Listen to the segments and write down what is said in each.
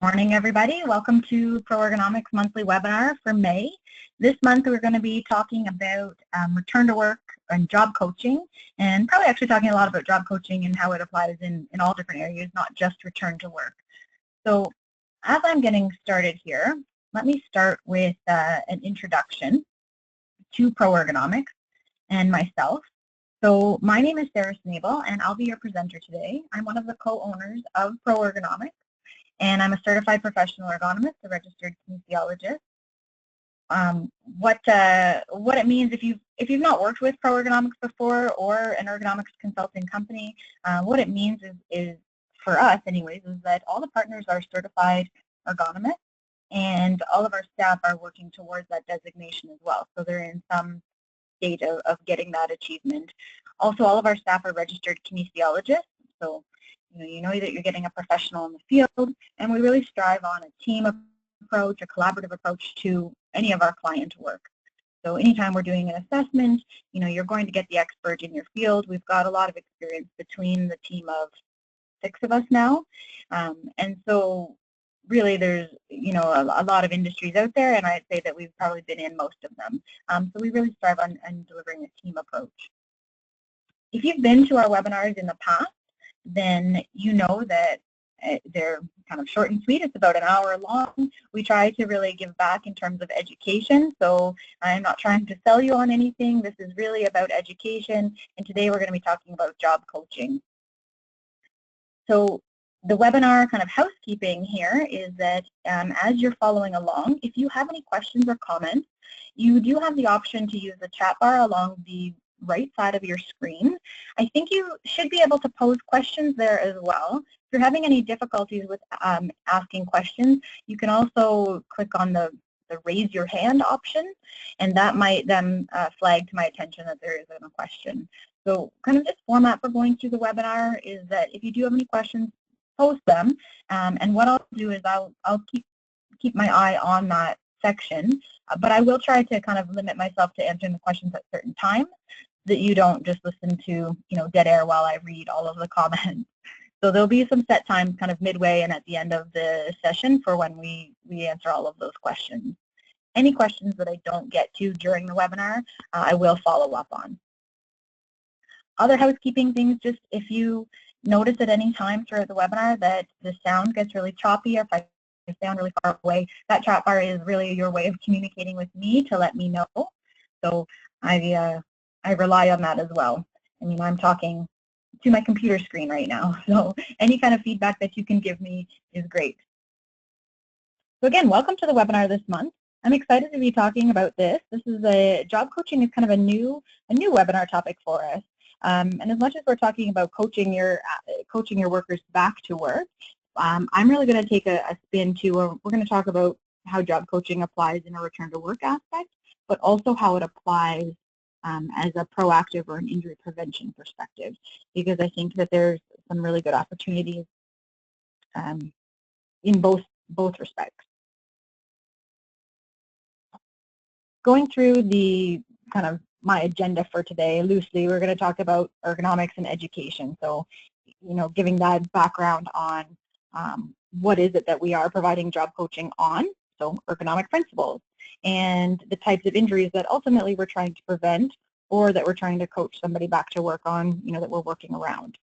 Morning, everybody. Welcome to PROergonomics monthly webinar for May. This month we're going to be talking about return to work and job coaching, and probably actually talking a lot about job coaching and how it applies in all different areas, not just return to work. So as I'm getting started here, let me start with an introduction to PROergonomics and myself. So my name is Sarah Snabel, and I'll be your presenter today. I'm one of the co-owners of PROergonomics, and I'm a certified professional ergonomist, a registered kinesiologist. What it means if you've not worked with PROergonomics before or an ergonomics consulting company, what it means is for us anyways, is that all the partners are certified ergonomists, and all of our staff are working towards that designation as well. So they're in some state of getting that achievement. Also, all of our staff are registered kinesiologists, so you know that you're getting a professional in the field, and we really strive on a team approach, a collaborative approach to any of our client work. So anytime we're doing an assessment, you're going to get the expert in your field. We've got a lot of experience between the team of 6 of us now, and so really there's a lot of industries out there, and I'd say that we've probably been in most of them. So we really strive on delivering a team approach. If you've been to our webinars in the past, then you know that they're kind of short and sweet. It's about an hour long. We try to really give back in terms of education, so I'm not trying to sell you on anything. This is really about education, and today we're going to be talking about job coaching. So the webinar kind of housekeeping here is that as you're following along, if you have any questions or comments, you do have the option to use the chat bar along the right side of your screen. I think you should be able to pose questions there as well. If you're having any difficulties with asking questions, you can also click on the raise your hand option, and that might then flag to my attention that there isn't a question. So kind of this format for going through the webinar is that if you do have any questions, post them, and what I'll do is I'll keep my eye on that section, but I will try to kind of limit myself to answering the questions at certain times, that you don't just listen to dead air while I read all of the comments. So there'll be some set times kind of midway and at the end of the session for when we answer all of those questions. Any questions that I don't get to during the webinar, I will follow up on. Other housekeeping things, just if you notice at any time throughout the webinar that the sound gets really choppy, or if I sound really far away, that chat bar is really your way of communicating with me to let me know. So I rely on that as well. I mean, I'm talking to my computer screen right now, so any kind of feedback that you can give me is great. So again, welcome to the webinar this month. I'm excited to be talking about this. This is job coaching is kind of a new webinar topic for us. And as much as we're talking about coaching your workers back to work, I'm really going to take a spin to, we're going to talk about how job coaching applies in a return to work aspect, but also how it applies as a proactive or an injury prevention perspective, because I think that there's some really good opportunities in both respects. Going through the kind of my agenda for today, loosely, we're going to talk about ergonomics and education. So, giving that background on what is it that we are providing job coaching on, so ergonomic principles, and the types of injuries that ultimately we're trying to prevent, or that we're trying to coach somebody back to work on, that we're working around.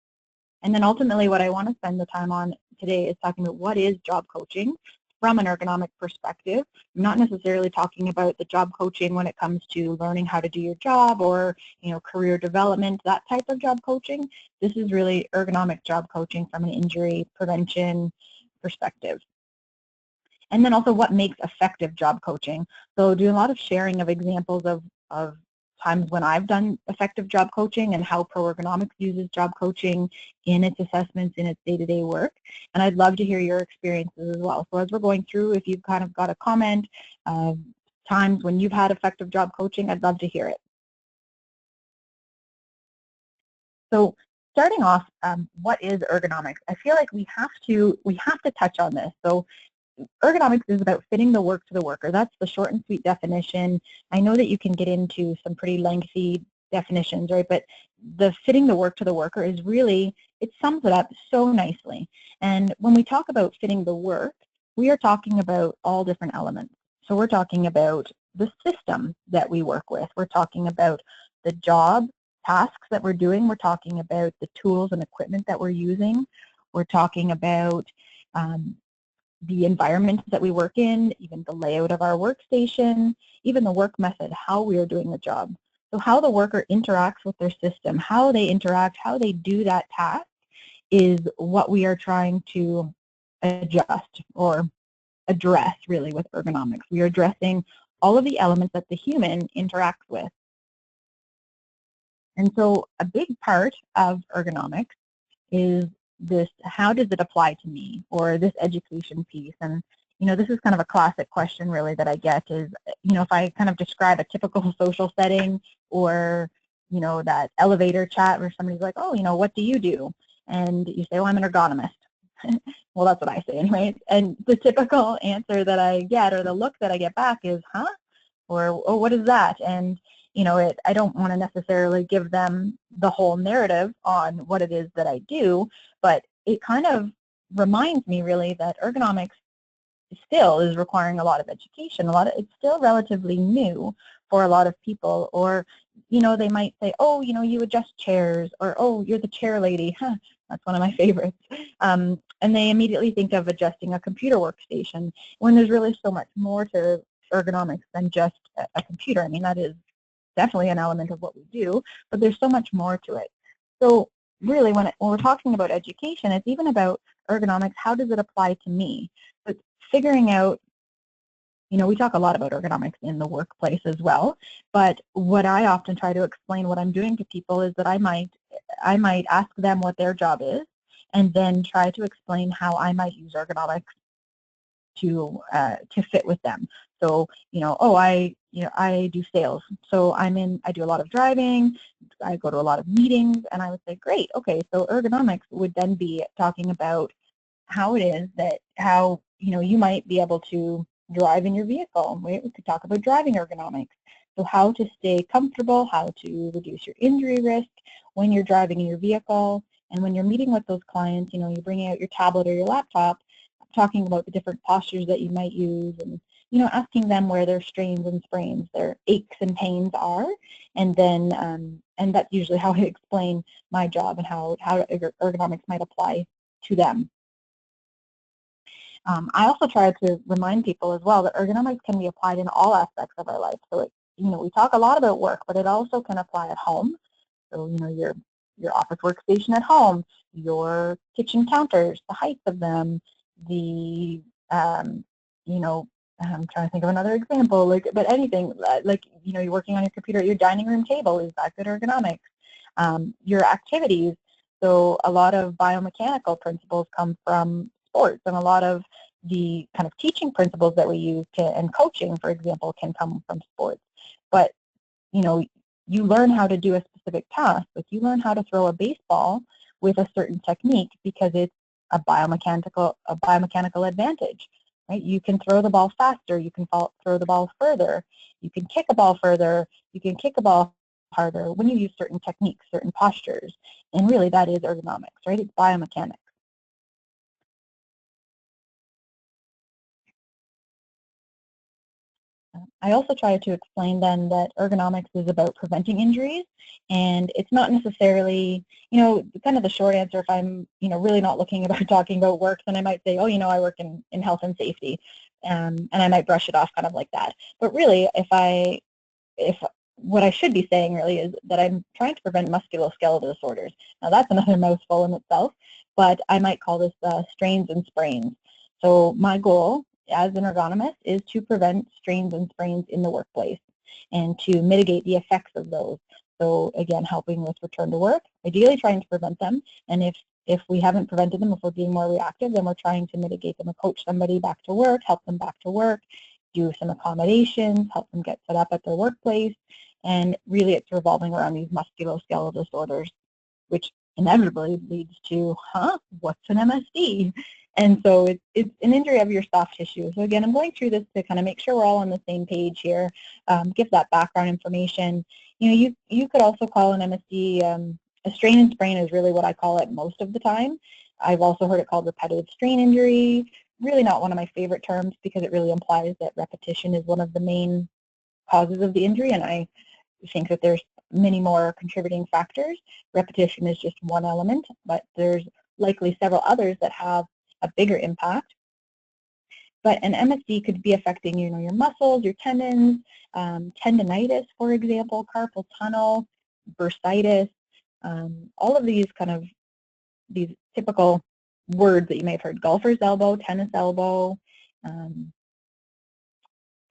And then ultimately what I want to spend the time on today is talking about what is job coaching from an ergonomic perspective. I'm not necessarily talking about the job coaching when it comes to learning how to do your job or career development, that type of job coaching. This is really ergonomic job coaching from an injury prevention perspective. And then also what makes effective job coaching. So doing a lot of sharing of examples of times when I've done effective job coaching and how PROergonomics uses job coaching in its assessments, in its day-to-day work. And I'd love to hear your experiences as well. So as we're going through, if you've kind of got a comment of times when you've had effective job coaching, I'd love to hear it. So starting off, what is ergonomics? I feel like we have to touch on this. So ergonomics is about fitting the work to the worker. That's the short and sweet definition. I know that you can get into some pretty lengthy definitions, right? But the fitting the work to the worker is really, it sums it up so nicely. And when we talk about fitting the work, we are talking about all different elements. So we're talking about the system that we work with. We're talking about the job tasks that we're doing. We're talking about the tools and equipment that we're using. We're talking about the environment that we work in, even the layout of our workstation, even the work method, how we are doing the job. So how the worker interacts with their system, how they interact, how they do that task is what we are trying to adjust or address really with ergonomics. We are addressing all of the elements that the human interacts with. And so a big part of ergonomics is this, how does it apply to me, or this education piece. And this is kind of a classic question really that I get is, if I kind of describe a typical social setting, or that elevator chat where somebody's like, oh, what do you do? And you say, oh, I'm an ergonomist. Well, that's what I say anyway. And the typical answer that I get, or the look that I get back is, huh? Or, oh, what is that? And I don't want to necessarily give them the whole narrative on what it is that I do, but it kind of reminds me really that ergonomics still is requiring a lot of education. It's still relatively new for a lot of people, or they might say, oh, you adjust chairs, or oh, you're the chair lady. Huh, that's one of my favorites. And they immediately think of adjusting a computer workstation, when there's really so much more to ergonomics than just a computer. I mean, that is definitely an element of what we do, but there's so much more to it. So really, when we're talking about education, it's even about ergonomics. How does it apply to me? But figuring out, we talk a lot about ergonomics in the workplace as well, but what I often try to explain what I'm doing to people is that I might ask them what their job is, and then try to explain how I might use ergonomics to fit with them. So, oh, I do sales. So I do a lot of driving, I go to a lot of meetings, and I would say, great, okay, so ergonomics would then be talking about how it is that, you might be able to drive in your vehicle. We could talk about driving ergonomics. So how to stay comfortable, how to reduce your injury risk when you're driving in your vehicle, and when you're meeting with those clients, you're bringing out your tablet or your laptop, talking about the different postures that you might use, and asking them where their strains and sprains, their aches and pains are, and then and that's usually how I explain my job and how ergonomics might apply to them. I also try to remind people as well that ergonomics can be applied in all aspects of our life. So we talk a lot about work, but it also can apply at home. So your office workstation at home, your kitchen counters, the height of them, the I'm trying to think of another example, but anything, you're working on your computer at your dining room table, is that good ergonomics? Your activities, so a lot of biomechanical principles come from sports, and a lot of the kind of teaching principles that we use and coaching, for example, can come from sports. But you learn how to do a specific task. Like you learn how to throw a baseball with a certain technique because it's a biomechanical advantage, right? You can throw the ball faster. You can throw the ball further. You can kick a ball further. You can kick a ball harder when you use certain techniques, certain postures. And really, that is ergonomics, right? It's biomechanics. I also try to explain then that ergonomics is about preventing injuries, and it's not necessarily, kind of the short answer, if I'm, really not looking about talking about work, then I might say, oh, I work in health and safety, and I might brush it off kind of like that. But really, if what I should be saying really is that I'm trying to prevent musculoskeletal disorders. Now that's another mouthful in itself, but I might call this strains and sprains. So my goal as an ergonomist is to prevent strains and sprains in the workplace and to mitigate the effects of those. So again, helping with return to work, ideally trying to prevent them, and if we haven't prevented them, if we're being more reactive, then we're trying to mitigate them and coach somebody back to work, help them back to work, do some accommodations, help them get set up at their workplace, and really it's revolving around these musculoskeletal disorders, which inevitably leads to, what's an MSD? And so it's an injury of your soft tissue. So again, I'm going through this to kind of make sure we're all on the same page here, give that background information. You could also call an MSD, a strain and sprain is really what I call it most of the time. I've also heard it called repetitive strain injury, really not one of my favorite terms because it really implies that repetition is one of the main causes of the injury, and I think that there's many more contributing factors. Repetition is just one element, but there's likely several others that have a bigger impact. But an MSD could be affecting, your muscles, your tendons, tendonitis, for example, carpal tunnel, bursitis, all of these these typical words that you may have heard: golfer's elbow, tennis elbow,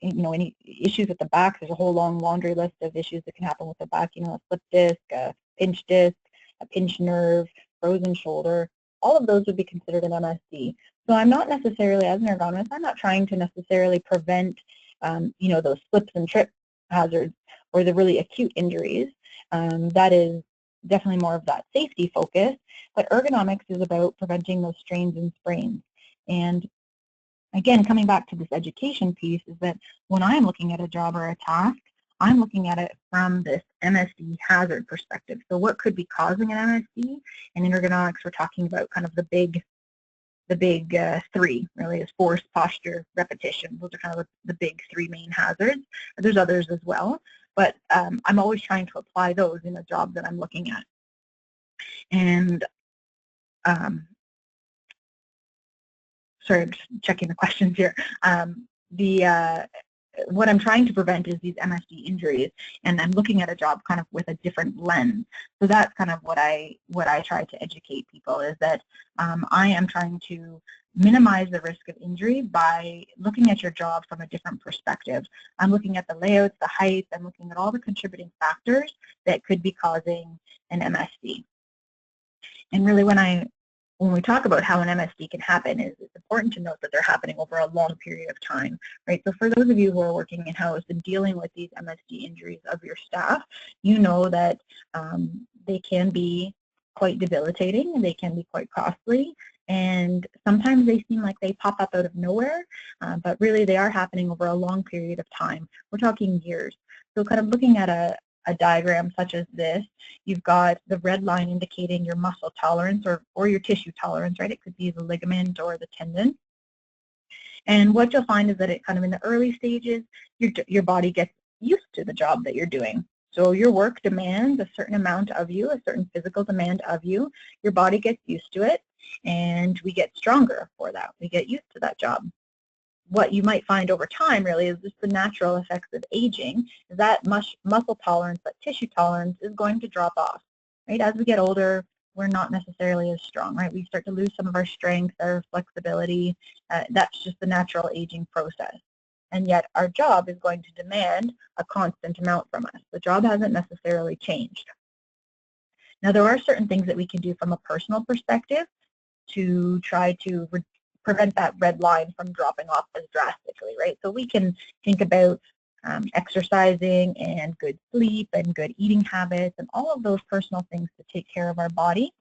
any issues with the back. There's a whole long laundry list of issues that can happen with the back, a slip disc, a pinched nerve, frozen shoulder. All of those would be considered an MSD. So I'm not necessarily, as an ergonomist, I'm not trying to necessarily prevent, those slips and trip hazards or the really acute injuries. That is definitely more of that safety focus, but ergonomics is about preventing those strains and sprains. And again, coming back to this education piece, is that when I'm looking at a job or a task, I'm looking at it from this MSD hazard perspective. So what could be causing an MSD? And in ergonomics, we're talking about kind of the big three, really, is force, posture, repetition. Those are kind of the big three main hazards. There's others as well, but I'm always trying to apply those in a job that I'm looking at. And sorry, I'm just checking the questions here. What I'm trying to prevent is these MSD injuries, and I'm looking at a job kind of with a different lens. So that's kind of what I try to educate people, is that I am trying to minimize the risk of injury by looking at your job from a different perspective. I'm looking at the layouts, the height, I'm looking at all the contributing factors that could be causing an MSD. And really, when we talk about how an MSD can happen, it's important to note that they're happening over a long period of time, right? So for those of you who are working in-house and dealing with these MSD injuries of your staff, you know that they can be quite debilitating, they can be quite costly, and sometimes they seem like they pop up out of nowhere, but really they are happening over a long period of time. We're talking years. So kind of looking at a diagram such as this, you've got the red line indicating your muscle tolerance or your tissue tolerance, right? It could be the ligament or the tendon. And what you'll find is that it kind of in the early stages, your body gets used to the job that you're doing. So your work demands a certain amount of you, a certain physical demand of you. Your body gets used to it, and we get stronger for that. We get used to that job. What you might find over time really is just the natural effects of aging, is that muscle tolerance, that tissue tolerance is going to drop off, right? As we get older, we're not necessarily as strong, right? We start to lose some of our strength, our flexibility. That's just the natural aging process. And yet our job is going to demand a constant amount from us. The job hasn't necessarily changed. Now, there are certain things that we can do from a personal perspective to try to prevent that red line from dropping off as drastically, right? So we can think about exercising and good sleep and good eating habits and all of those personal things to take care of our body.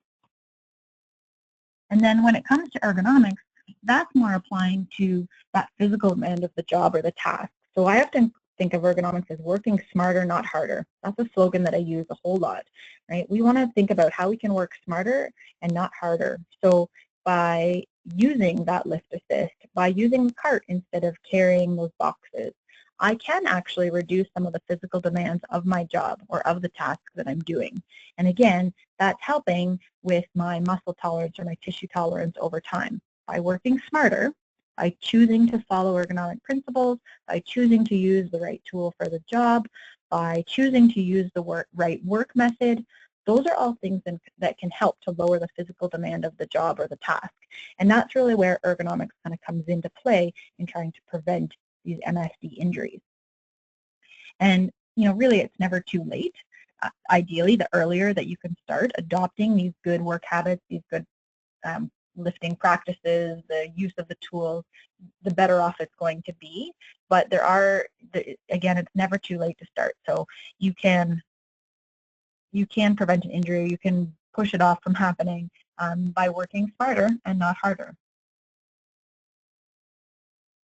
And then when it comes to ergonomics, that's more applying to that physical demand of the job or the task. So I often think of ergonomics as working smarter, not harder. That's a slogan that I use a whole lot, right? We want to think about how we can work smarter and not harder. So by using that lift assist, by using the cart instead of carrying those boxes, I can actually reduce some of the physical demands of my job or of the task that I'm doing. And again, that's helping with my muscle tolerance or my tissue tolerance over time. By working smarter, by choosing to follow ergonomic principles, by choosing to use the right tool for the job, by choosing to use the right work method, those are all things that can help to lower the physical demand of the job or the task. And that's really where ergonomics kind of comes into play in trying to prevent these MSD injuries. And really it's never too late. Ideally, the earlier that you can start adopting these good work habits, these good lifting practices, the use of the tools, the better off it's going to be. But again, it's never too late to start. So you can prevent an injury, you can push it off from happening by working smarter and not harder.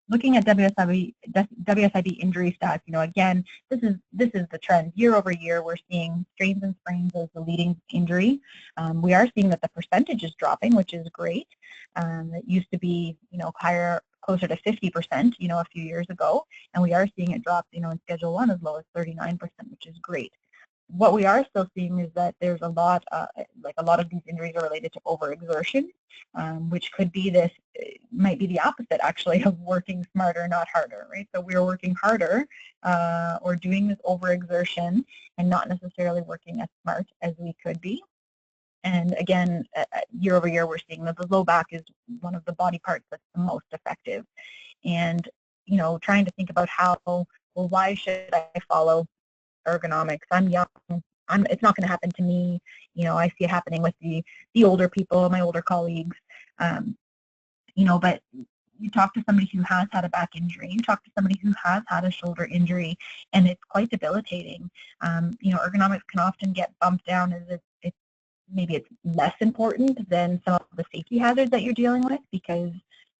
looking at WSIB injury stats, again, this is the trend. Year over year, we're seeing strains and sprains as the leading injury. We are seeing that the percentage is dropping, which is great. It used to be, higher, closer to 50%, a few years ago, and we are seeing it drop, in Schedule 1 as low as 39%, which is great. What we are still seeing is that there's a lot of these injuries are related to overexertion, which could be might be the opposite actually of working smarter, not harder, right? So we're working harder or doing this overexertion and not necessarily working as smart as we could be. And again, year over year, we're seeing that the low back is one of the body parts that's the most effective. And, trying to think about why should I follow ergonomics? I'm young. It's not going to happen to me. I see it happening with the older people, my older colleagues. But you talk to somebody who has had a back injury, you talk to somebody who has had a shoulder injury, and it's quite debilitating. Ergonomics can often get bumped down as maybe it's less important than some of the safety hazards that you're dealing with because,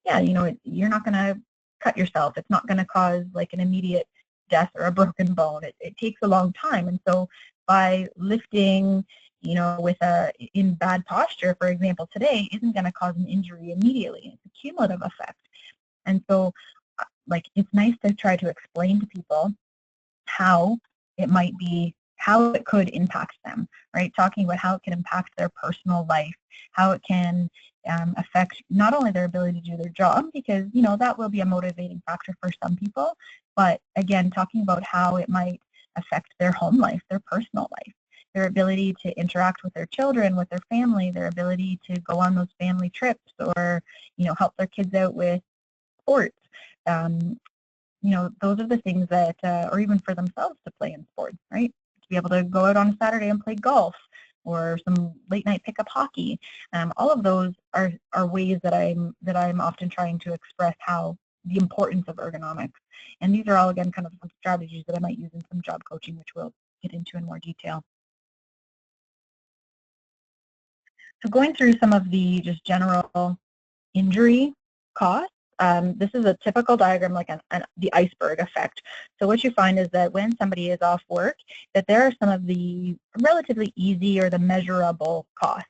yeah, you're not going to cut yourself. It's not going to cause like an immediate death or a broken bone. It takes a long time. And so by lifting, in bad posture, for example, today isn't going to cause an injury immediately. It's a cumulative effect. And so it's nice to try to explain to people how it could impact them, right? Talking about how it can impact their personal life, how it can affect not only their ability to do their job, because, that will be a motivating factor for some people, but again, talking about how it might affect their home life, their personal life, their ability to interact with their children, with their family, their ability to go on those family trips or, help their kids out with sports. Those are the things that, or even for themselves to play in sports, right? To be able to go out on a Saturday and play golf or some late night pickup hockey. All of those are ways that I'm often trying to express how the importance of ergonomics. And these are all, again, kind of some strategies that I might use in some job coaching, which we'll get into in more detail. So going through some of the just general injury costs, this is a typical diagram like the iceberg effect. So what you find is that when somebody is off work, that there are some of the relatively easy or the measurable costs.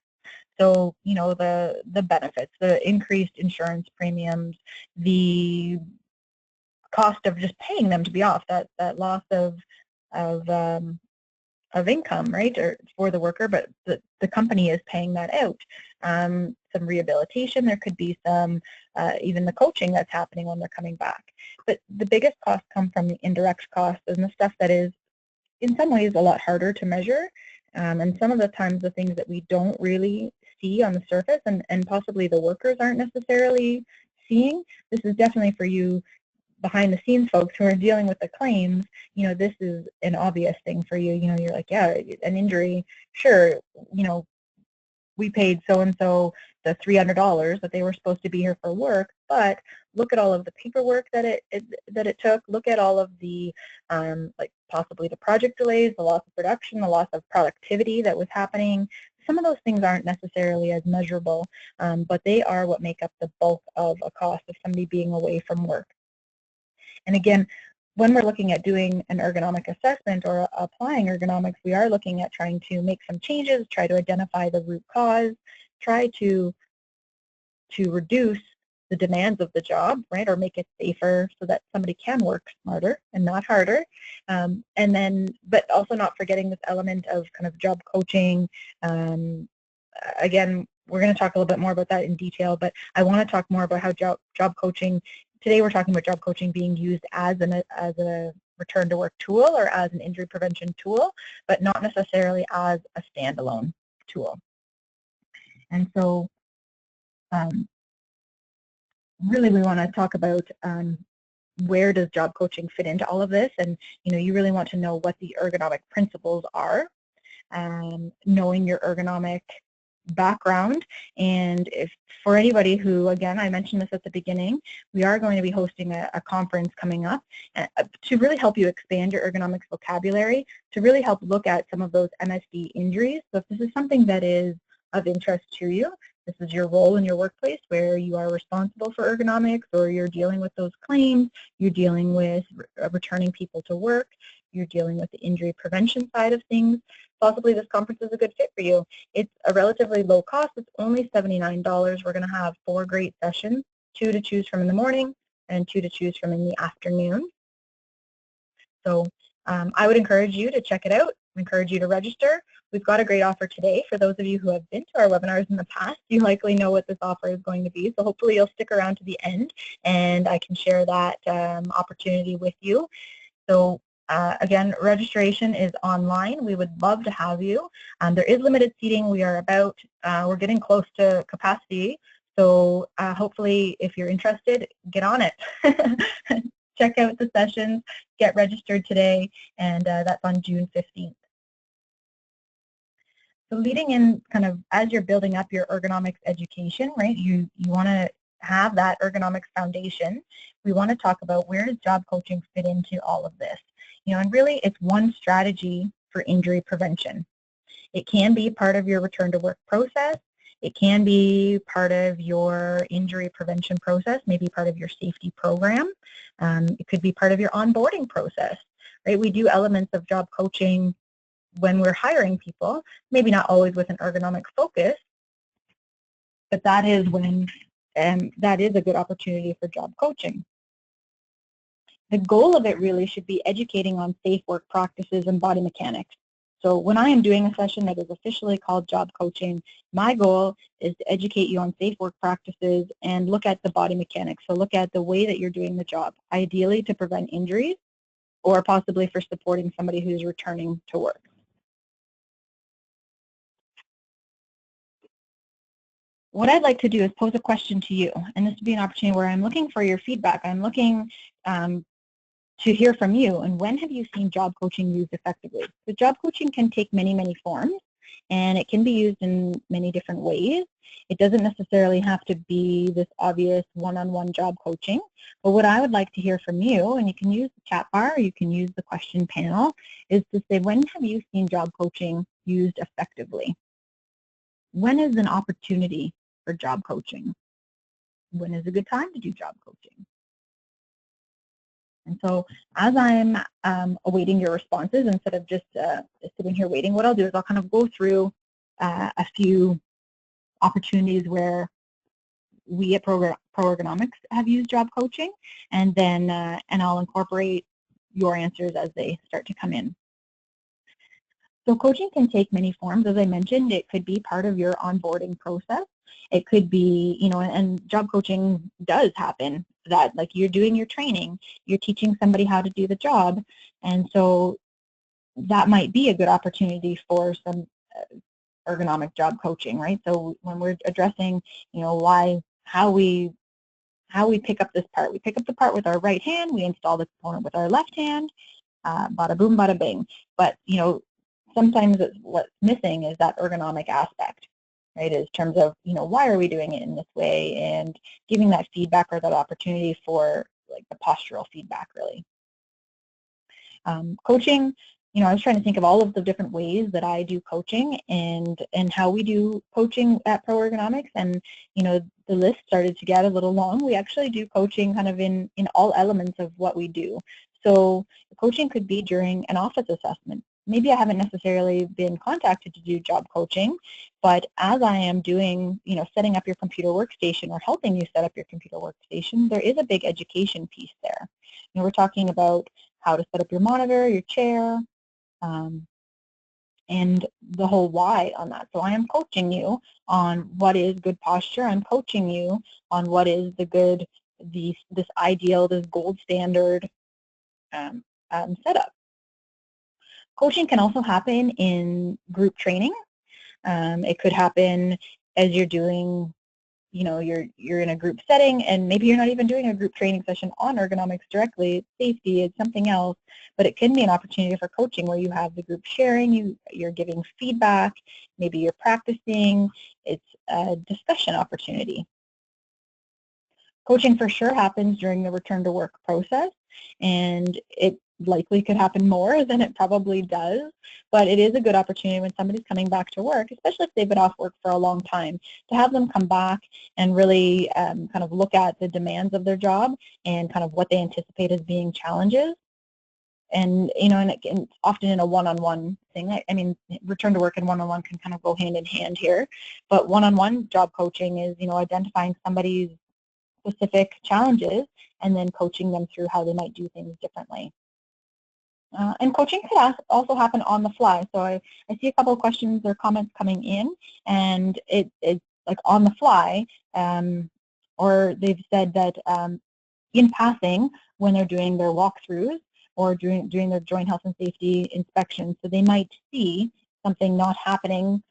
So, the benefits, the increased insurance premiums, the cost of just paying them to be off, that loss of income, right, or for the worker, but the company is paying that out. Some rehabilitation, there could be some, even the coaching that's happening when they're coming back. But the biggest costs come from the indirect costs and the stuff that is, in some ways, a lot harder to measure. And some of the times the things that we don't really see on the surface and possibly the workers aren't necessarily seeing. This is definitely for you behind the scenes folks who are dealing with the claims. This is an obvious thing for you. You're like, yeah, an injury, sure, we paid so-and-so the $300 that they were supposed to be here for work, but look at all of the paperwork that it took. Look at all of the, possibly the project delays, the loss of production, the loss of productivity that was happening. Some of those things aren't necessarily as measurable, but they are what make up the bulk of a cost of somebody being away from work. And again, when we're looking at doing an ergonomic assessment or applying ergonomics, we are looking at trying to make some changes, try to identify the root cause, try to reduce the demands of the job, right, or make it safer so that somebody can work smarter and not harder. And then, but also not forgetting this element of kind of job coaching. Again, we're going to talk a little bit more about that in detail, but I want to talk more about how job coaching, today we're talking about job coaching being used as a return to work tool or as an injury prevention tool, but not necessarily as a standalone tool. And so really we want to talk about where does job coaching fit into all of this, and you really want to know what the ergonomic principles are, knowing your ergonomic background. And if for anybody who, again, I mentioned this at the beginning, we are going to be hosting a conference coming up to really help you expand your ergonomics vocabulary, to really help look at some of those MSD injuries. So if this is something that is of interest to you, this is your role in your workplace where you are responsible for ergonomics, or you're dealing with those claims, you're dealing with returning people to work, you're dealing with the injury prevention side of things, possibly this conference is a good fit for you. It's a relatively low cost. It's only $79. We're going to have 4 great sessions, 2 to choose from in the morning and 2 to choose from in the afternoon. So I would encourage you to check it out. I encourage you to register. We've got a great offer today. For those of you who have been to our webinars in the past, you likely know what this offer is going to be. So hopefully you'll stick around to the end and I can share that opportunity with you. So again, registration is online. We would love to have you. There is limited seating. We are we're getting close to capacity. So hopefully if you're interested, get on it. Check out the sessions, get registered today, and that's on June 15th. So leading in kind of as you're building up your ergonomics education, right, you want to have that ergonomics foundation. We want to talk about where does job coaching fit into all of this. And really it's one strategy for injury prevention. It can be part of your return to work process. It can be part of your injury prevention process, maybe part of your safety program. It could be part of your onboarding process, right? We do elements of job coaching when we're hiring people, maybe not always with an ergonomic focus, but that is when that is a good opportunity for job coaching. The goal of it really should be educating on safe work practices and body mechanics. So when I am doing a session that is officially called job coaching, my goal is to educate you on safe work practices and look at the body mechanics. So look at the way that you're doing the job, ideally to prevent injuries or possibly for supporting somebody who's returning to work. What I'd like to do is pose a question to you, and this would be an opportunity where I'm looking for your feedback. I'm looking to hear from you. And when have you seen job coaching used effectively? So job coaching can take many, many forms, and it can be used in many different ways. It doesn't necessarily have to be this obvious one-on-one job coaching. But what I would like to hear from you, and you can use the chat bar, or you can use the question panel, is to say, when have you seen job coaching used effectively? When is an opportunity for job coaching? When is a good time to do job coaching? And so as I'm awaiting your responses, instead of just sitting here waiting, what I'll do is I'll kind of go through a few opportunities where we at PROergonomics have used job coaching, and then and I'll incorporate your answers as they start to come in. So coaching can take many forms. As I mentioned, it could be part of your onboarding process. It could be, and job coaching does happen, that like you're doing your training, you're teaching somebody how to do the job, and so that might be a good opportunity for some ergonomic job coaching, right? So when we're addressing, how we pick up this part, we pick up the part with our right hand, we install the component with our left hand, bada boom, bada bing. But sometimes what's missing is that ergonomic aspect, right? In terms of, why are we doing it in this way, and giving that feedback or that opportunity for like the postural feedback, really. Coaching, I was trying to think of all of the different ways that I do coaching and how we do coaching at PROergonomics, and the list started to get a little long. We actually do coaching kind of in all elements of what we do. So coaching could be during an office assessment. Maybe I haven't necessarily been contacted to do job coaching, but as I am doing, setting up your computer workstation or helping you set up your computer workstation, there is a big education piece there. We're talking about how to set up your monitor, your chair, and the whole why on that. So I am coaching you on what is good posture. I'm coaching you on what is this ideal, this gold standard setup. Coaching can also happen in group training. It could happen as you're doing, you're in a group setting, and maybe you're not even doing a group training session on ergonomics directly. It's safety, it's something else, but it can be an opportunity for coaching where you have the group sharing, you're giving feedback, maybe you're practicing. It's a discussion opportunity. Coaching for sure happens during the return to work process, and it likely could happen more than it probably does, but it is a good opportunity when somebody's coming back to work, especially if they've been off work for a long time, to have them come back and really kind of look at the demands of their job and kind of what they anticipate as being challenges. And, you know, and often in a one-on-one thing, I mean, return to work and one-on-one can kind of go hand in hand here, but one-on-one job coaching is, you know, identifying somebody's specific challenges and then coaching them through how they might do things differently. And coaching could also happen on the fly. So I see a couple of questions or comments coming in, and it's like on the fly, or they've said that in passing when they're doing their walkthroughs or doing their joint health and safety inspections, so they might see something not happening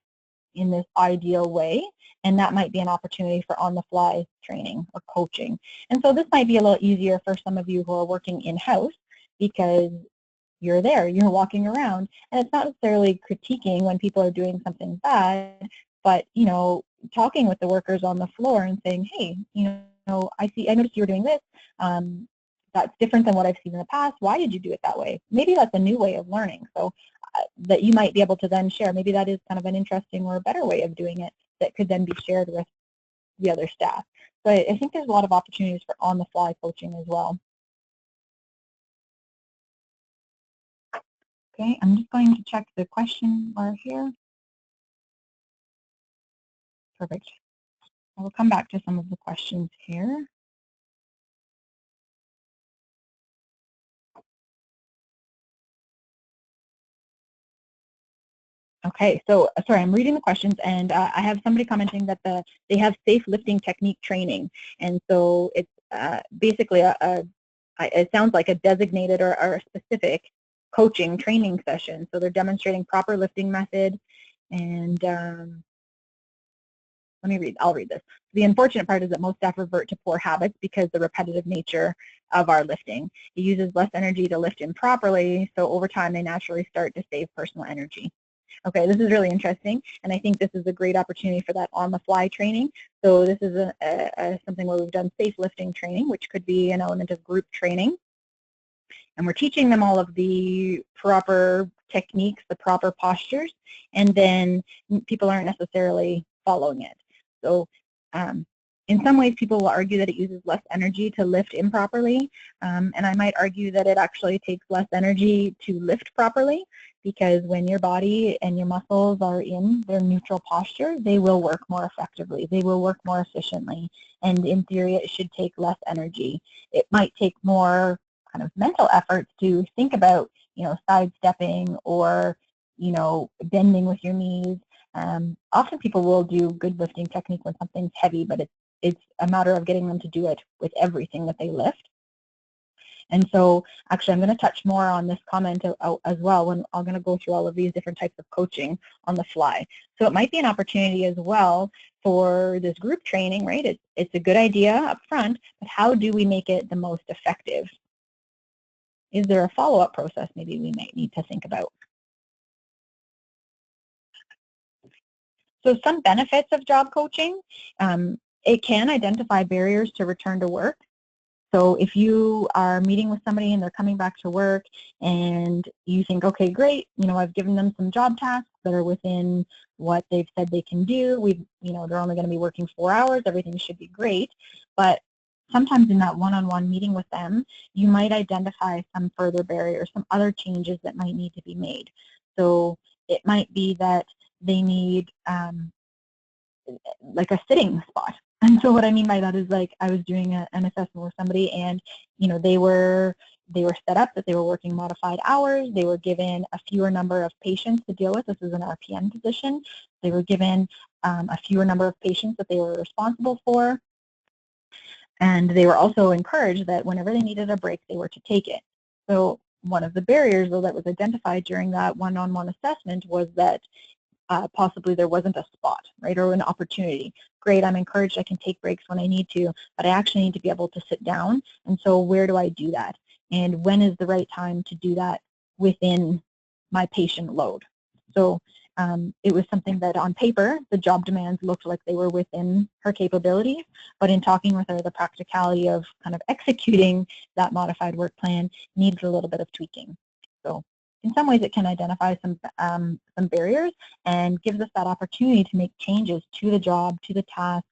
in this ideal way, and that might be an opportunity for on-the-fly training or coaching. And so this might be a little easier for some of you who are working in-house because you're there, you're walking around, and it's not necessarily critiquing when people are doing something bad, but, you know, talking with the workers on the floor and saying, hey, you know, I noticed you're doing this. That's different than what I've seen in the past. Why did you do it that way? Maybe that's a new way of learning. So that you might be able to then share. Maybe that is kind of an interesting or a better way of doing it that could then be shared with the other staff. So I think there's a lot of opportunities for on-the-fly coaching as well. Okay, I'm just going to check the question bar here. Perfect. I will come back to some of the questions here. Okay, so sorry, I'm reading the questions, and I have somebody commenting that they have safe lifting technique training, and so it's basically it sounds like a designated or a specific coaching training session. So they're demonstrating proper lifting method, and I'll read this. The unfortunate part is that most staff revert to poor habits because the repetitive nature of our lifting. It uses less energy to lift improperly, so over time they naturally start to save personal energy. Okay, this is really interesting, and I think this is a great opportunity for that on-the-fly training. So this is something where we've done safe lifting training, which could be an element of group training. And we're teaching them all of the proper techniques, the proper postures, and then people aren't necessarily following it. So in some ways, people will argue that it uses less energy to lift improperly, and I might argue that it actually takes less energy to lift properly, because when your body and your muscles are in their neutral posture, they will work more effectively, they will work more efficiently, and in theory, it should take less energy. It might take more kind of mental efforts to think about, you know, sidestepping or, you know, bending with your knees. Often people will do good lifting technique when something's heavy, but it's a matter of getting them to do it with everything that they lift. And so actually I'm going to touch more on this comment as well when I'm going to go through all of these different types of coaching on the fly. So it might be an opportunity as well for this group training, right? It's a good idea up front, but how do we make it the most effective? Is there a follow-up process maybe we might need to think about? So some benefits of job coaching, it can identify barriers to return to work. So if you are meeting with somebody and they're coming back to work and you think, okay, great, you know, I've given them some job tasks that are within what they've said they can do. You know, they're only going to be working 4 hours, everything should be great. But sometimes in that one-on-one meeting with them, you might identify some further barriers, some other changes that might need to be made. So it might be that they need like a sitting spot. And so what I mean by that is, like, I was doing an assessment with somebody, and you know, they were set up that they were working modified hours. They were given a fewer number of patients to deal with. This is an RPN position. They were given a fewer number of patients that they were responsible for. And they were also encouraged that whenever they needed a break, they were to take it. So one of the barriers, though, that was identified during that one-on-one assessment was that possibly there wasn't a spot, right, or an opportunity. Great, I'm encouraged I can take breaks when I need to, but I actually need to be able to sit down. And so where do I do that? And when is the right time to do that within my patient load? So it was something that on paper, the job demands looked like they were within her capabilities, but in talking with her, the practicality of kind of executing that modified work plan needs a little bit of tweaking. So in some ways, it can identify some barriers and gives us that opportunity to make changes to the job, to the task,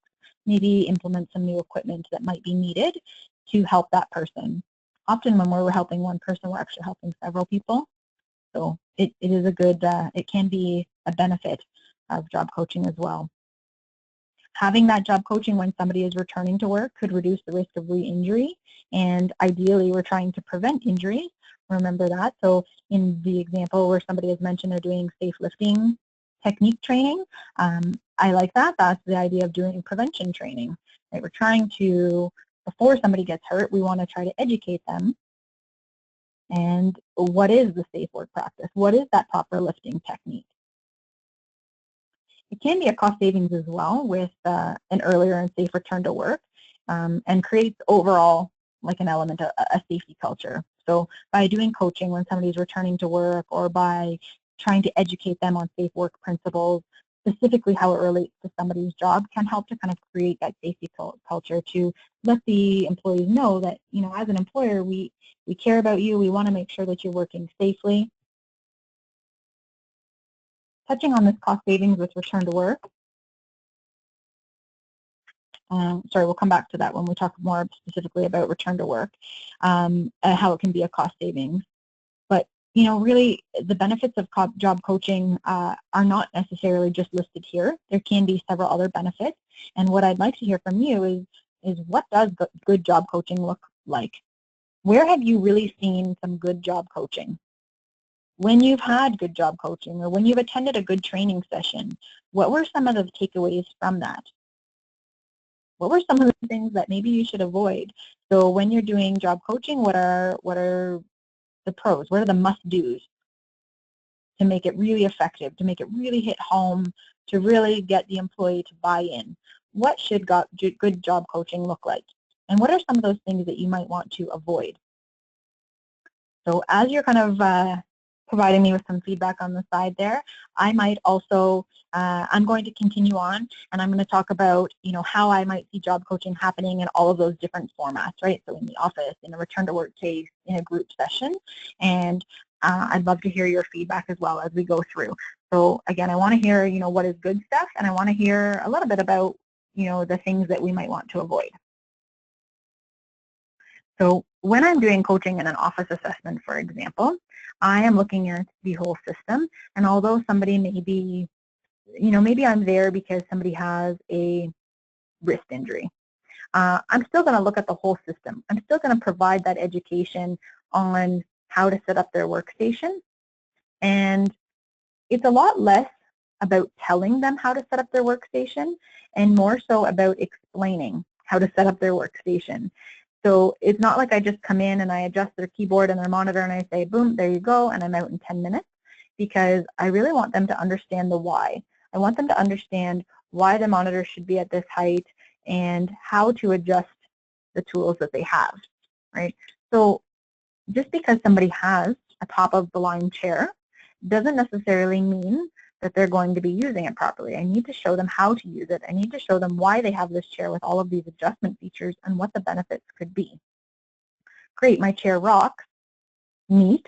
maybe implement some new equipment that might be needed to help that person. Often when we're helping one person, we're actually helping several people. So it is a good, it can be a benefit of job coaching as well. Having that job coaching when somebody is returning to work could reduce the risk of re-injury, and ideally we're trying to prevent injuries. Remember that. So in the example where somebody has mentioned they're doing safe lifting technique training, I like that. That's the idea of doing prevention training. Right? We're trying to, before somebody gets hurt, we want to try to educate them. And what is the safe work practice? What is that proper lifting technique? It can be a cost savings as well with an earlier and safe return to work, and creates overall like an element of a safety culture. So by doing coaching when somebody's returning to work, or by trying to educate them on safe work principles, specifically how it relates to somebody's job, can help to kind of create that safety culture to let the employees know that, you know, as an employer, we care about you, we want to make sure that you're working safely. Touching on this cost savings with return to work, sorry, we'll come back to that when we talk more specifically about return to work, and how it can be a cost savings. But, you know, really the benefits of job coaching are not necessarily just listed here. There can be several other benefits. And what I'd like to hear from you is what does good job coaching look like? Where have you really seen some good job coaching? When you've had good job coaching, or when you've attended a good training session, what were some of the takeaways from that? What were some of the things that maybe you should avoid? So when you're doing job coaching, what are the pros? What are the must-dos to make it really effective, to make it really hit home, to really get the employee to buy in? What should good job coaching look like? And what are some of those things that you might want to avoid? So as you're kind of providing me with some feedback on the side there, I might also, I'm going to continue on, and I'm going to talk about, you know, how I might see job coaching happening in all of those different formats, right? So in the office, in a return to work case, in a group session, and I'd love to hear your feedback as well as we go through. So again, I want to hear, you know, what is good stuff, and I want to hear a little bit about, you know, the things that we might want to avoid. So when I'm doing coaching in an office assessment, for example, I am looking at the whole system, and although somebody may be, you know, maybe I'm there because somebody has a wrist injury, I'm still going to look at the whole system. I'm still going to provide that education on how to set up their workstation, and it's a lot less about telling them how to set up their workstation and more so about explaining how to set up their workstation. So it's not like I just come in and I adjust their keyboard and their monitor and I say, boom, there you go, and I'm out in 10 minutes, because I really want them to understand the why. I want them to understand why the monitor should be at this height and how to adjust the tools that they have, right? So just because somebody has a top-of-the-line chair doesn't necessarily mean that they're going to be using it properly. I need to show them how to use it. I need to show them why they have this chair with all of these adjustment features and what the benefits could be. Great, my chair rocks. Neat.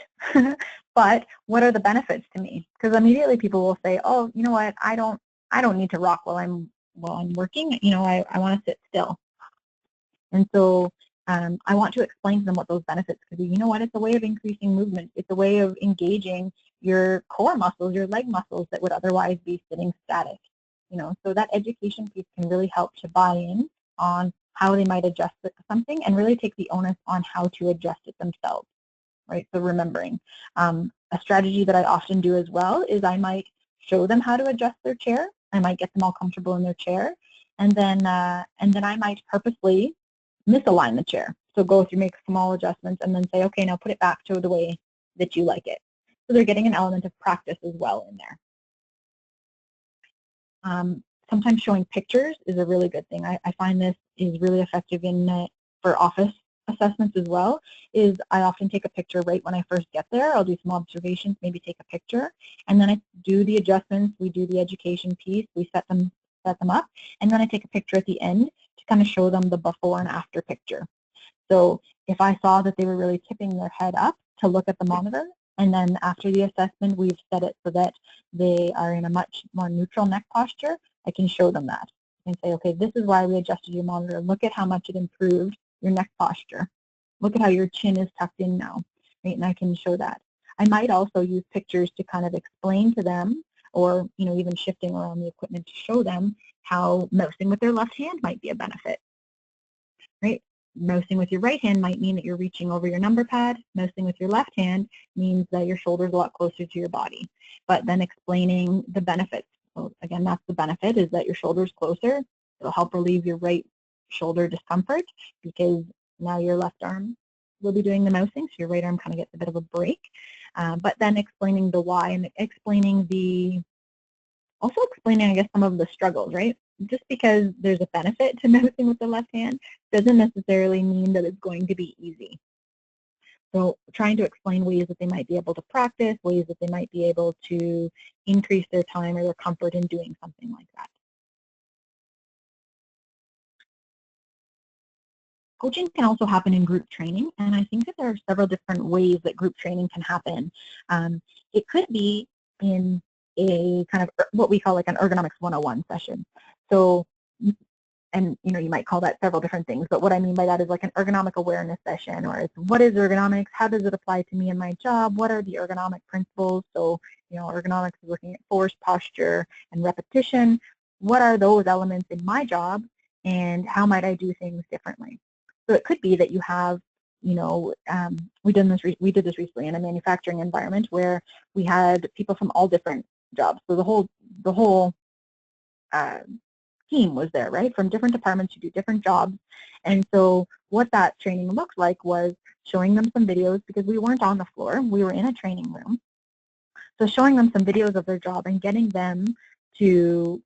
But what are the benefits to me? Because immediately people will say, oh, you know what, I don't need to rock while I'm working. You know, I want to sit still. And so I want to explain to them what those benefits could be. You know what, it's a way of increasing movement. It's a way of engaging your core muscles, your leg muscles that would otherwise be sitting static. You know, so that education piece can really help to buy in on how they might adjust something and really take the onus on how to adjust it themselves, right? So remembering. A strategy that I often do as well is I might show them how to adjust their chair. I might get them all comfortable in their chair, and then I might purposely misalign the chair. So go through, make small adjustments, and then say, okay, now put it back to the way that you like it. So they're getting an element of practice as well in there. Sometimes showing pictures is a really good thing. I find this is really effective for office assessments as well is I often take a picture right when I first get there. I'll do some observations, maybe take a picture, and then I do the adjustments. We do the education piece. We set them up, and then I take a picture at the end to kind of show them the before and after picture. So if I saw that they were really tipping their head up to look at the monitor, and then after the assessment we've set it so that they are in a much more neutral neck posture, I can show them that and say, okay, this is why we adjusted your monitor. Look at how much it improved your neck posture. Look at how your chin is tucked in now, right? And I can show that. I might also use pictures to kind of explain to them, or even shifting around the equipment to show them how mousing with their left hand might be a benefit, right? Mousing with your right hand might mean that you're reaching over your number pad. Mousing with your left hand means that your shoulder's a lot closer to your body. But then explaining the benefits. So again, that's the benefit, is that your shoulder's closer. It'll help relieve your right shoulder discomfort because now your left arm will be doing the mousing, so your right arm kind of gets a bit of a break. But then explaining the why and also explaining, I guess, some of the struggles, right? Just because there's a benefit to mousing with the left hand doesn't necessarily mean that it's going to be easy. So trying to explain ways that they might be able to practice, ways that they might be able to increase their time or their comfort in doing something like that. Coaching can also happen in group training, and I think that there are several different ways that group training can happen. It could be in a kind of what we call like an ergonomics 101 session. So, and you might call that several different things, but what I mean by that is like an ergonomic awareness session, or it's what is ergonomics, how does it apply to me in my job, what are the ergonomic principles? So, ergonomics is looking at force, posture, and repetition. What are those elements in my job, and how might I do things differently? So it could be that you have, we did this recently in a manufacturing environment where we had people from all different jobs. So the whole team was there, right? From different departments who do different jobs. And so what that training looked like was showing them some videos, because we weren't on the floor, we were in a training room. So showing them some videos of their job and getting them to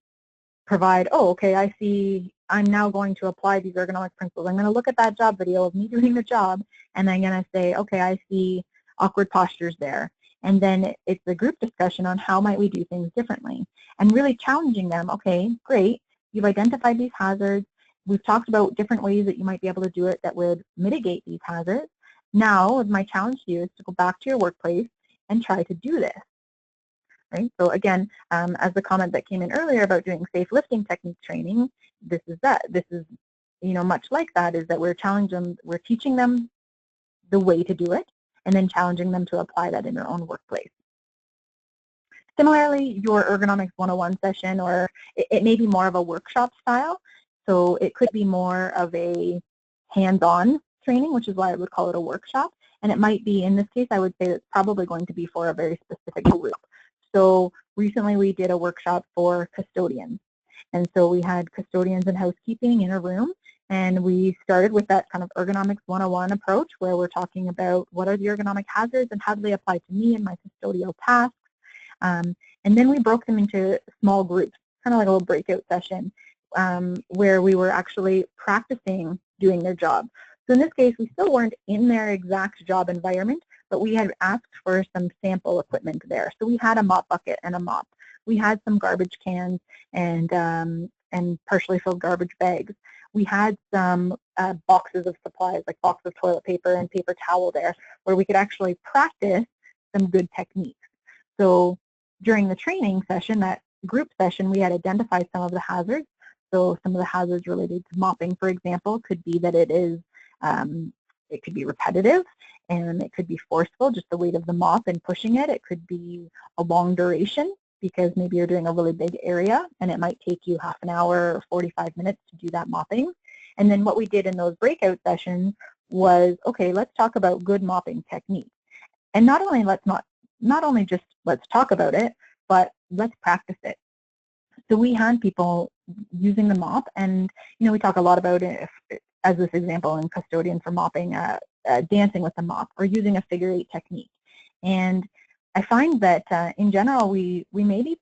provide, oh, okay, I see, I'm now going to apply these ergonomic principles. I'm going to look at that job video of me doing the job, and I'm going to say, okay, I see awkward postures there. And then it's a group discussion on how might we do things differently, and really challenging them. Okay, great, you've identified these hazards. We've talked about different ways that you might be able to do it that would mitigate these hazards. Now, my challenge to you is to go back to your workplace and try to do this. Right? So again, as the comment that came in earlier about doing safe lifting technique training, this is that. This is, much like that, is that we're teaching them the way to do it, and then challenging them to apply that in their own workplace. Similarly, your ergonomics 101 session, or it may be more of a workshop style. So it could be more of a hands-on training, which is why I would call it a workshop. And it might be, in this case, I would say it's probably going to be for a very specific group. So recently we did a workshop for custodians. And so we had custodians and housekeeping in a room, and we started with that kind of ergonomics 101 approach, where we're talking about what are the ergonomic hazards and how do they apply to me and my custodial tasks. And then we broke them into small groups, kind of like a little breakout session, where we were actually practicing doing their job. So in this case, we still weren't in their exact job environment, but we had asked for some sample equipment there. So we had a mop bucket and a mop. We had some garbage cans and partially filled garbage bags. We had some boxes of supplies, like boxes of toilet paper and paper towel there, where we could actually practice some good techniques. So during the training session, that group session, we had identified some of the hazards. So some of the hazards related to mopping, for example, could be that it could be repetitive, and it could be forceful, just the weight of the mop and pushing it. It could be a long duration, because maybe you're doing a really big area and it might take you half an hour or 45 minutes to do that mopping. And then what we did in those breakout sessions was, okay, let's talk about good mopping techniques. And not only just let's talk about it, but let's practice it. So we had people using the mop, and we talk a lot about it, as this example in custodian for mopping, dancing with the mop or using a figure 8 technique. And I find that in general we may be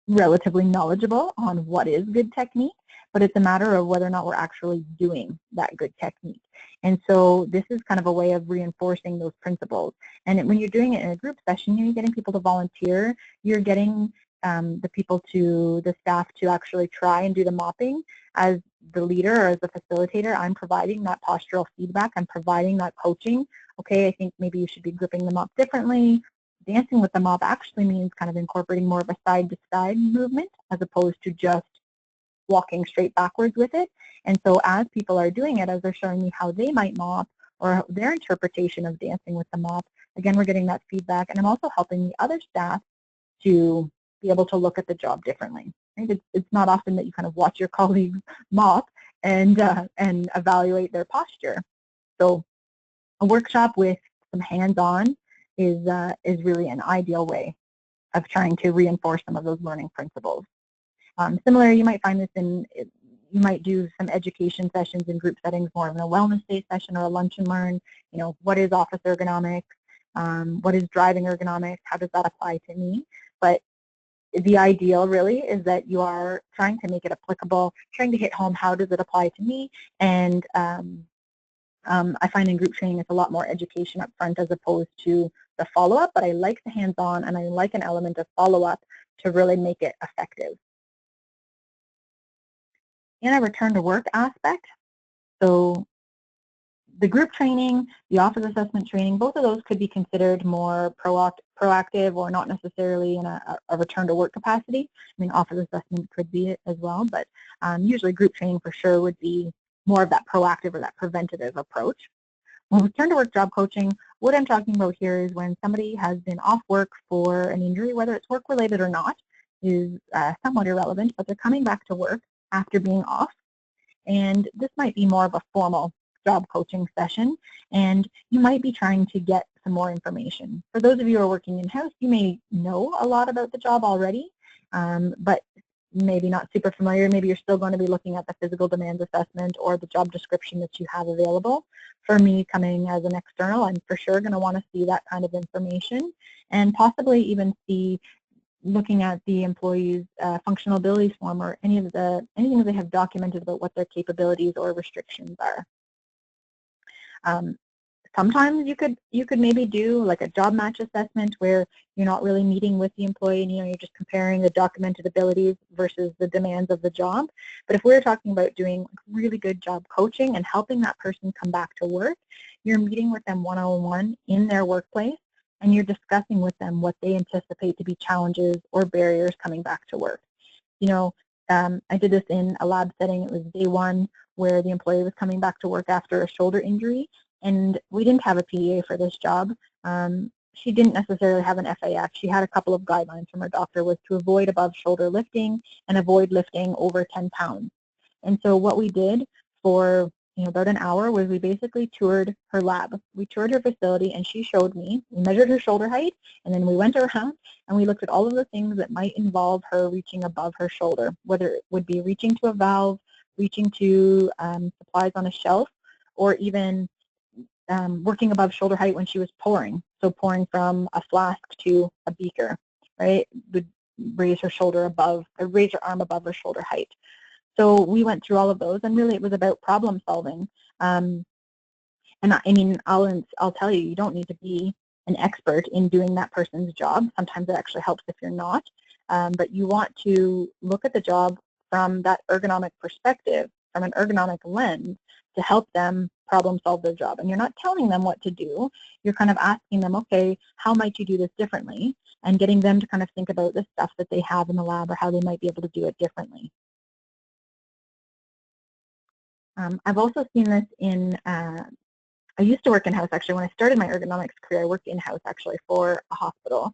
relatively knowledgeable on what is good technique, but it's a matter of whether or not we're actually doing that good technique. And so this is kind of a way of reinforcing those principles. And when you're doing it in a group session, you're getting people to volunteer, you're getting the staff to actually try and do the mopping. As the leader or as the facilitator, I'm providing that postural feedback, I'm providing that coaching. Okay, I think maybe you should be gripping the mop differently. Dancing with the mop actually means kind of incorporating more of a side-to-side movement as opposed to just walking straight backwards with it. And so as people are doing it, as they're showing me how they might mop or their interpretation of dancing with the mop, again, we're getting that feedback. And I'm also helping the other staff to be able to look at the job differently. Right? It's not often that you kind of watch your colleagues mop and evaluate their posture. So a workshop with some hands-on is really an ideal way of trying to reinforce some of those learning principles. Similar, you might find this you might do some education sessions in group settings, more of a wellness day session or a lunch and learn. You know, what is office ergonomics? What is driving ergonomics? How does that apply to me? But the ideal really is that you are trying to make it applicable, trying to hit home how does it apply to me, and I find in group training it's a lot more education up front as opposed to the follow-up, but I like the hands-on and I like an element of follow-up to really make it effective. In a return to work aspect, so the group training, the office assessment training, both of those could be considered more proactive or not necessarily in a return to work capacity. I mean, office assessment could be it as well, but usually group training for sure would be more of that proactive or that preventative approach. When return to work job coaching, what I'm talking about here is when somebody has been off work for an injury, whether it's work related or not, is somewhat irrelevant, but they're coming back to work after being off. And this might be more of a formal job coaching session, and you might be trying to get some more information. For those of you who are working in-house, you may know a lot about the job already, but maybe not super familiar. Maybe you're still going to be looking at the physical demands assessment or the job description that you have available. For me, coming as an external, I'm for sure going to want to see that kind of information and possibly even see, looking at the employee's functional abilities form or anything that they have documented about what their capabilities or restrictions are. Sometimes you could maybe do like a job match assessment where you're not really meeting with the employee and you're just comparing the documented abilities versus the demands of the job. But if we're talking about doing really good job coaching and helping that person come back to work, you're meeting with them one-on-one in their workplace and you're discussing with them what they anticipate to be challenges or barriers coming back to work. You know, I did this in a lab setting. It was day one where the employee was coming back to work after a shoulder injury, and we didn't have a PDA for this job. She didn't necessarily have an FAF. She had a couple of guidelines from her doctor, was to avoid above shoulder lifting and avoid lifting over 10 pounds. And so what we did for about an hour was we basically toured her lab. We toured her facility and she showed me, we measured her shoulder height, and then we went around and we looked at all of the things that might involve her reaching above her shoulder, whether it would be reaching to a valve, reaching to supplies on a shelf, or even working above shoulder height when she was pouring. So pouring from a flask to a beaker, right? Would raise her shoulder above, or raise her arm above her shoulder height. So we went through all of those, and really it was about problem solving. And I mean, I'll tell you, you don't need to be an expert in doing that person's job. Sometimes it actually helps if you're not. But you want to look at the job from that ergonomic perspective, from an ergonomic lens, to help them problem solve their job. And you're not telling them what to do. You're kind of asking them, okay, how might you do this differently? And getting them to kind of think about the stuff that they have in the lab or how they might be able to do it differently. I've also seen this in, I used to work in-house actually. When I started my ergonomics career, I worked in-house actually for a hospital,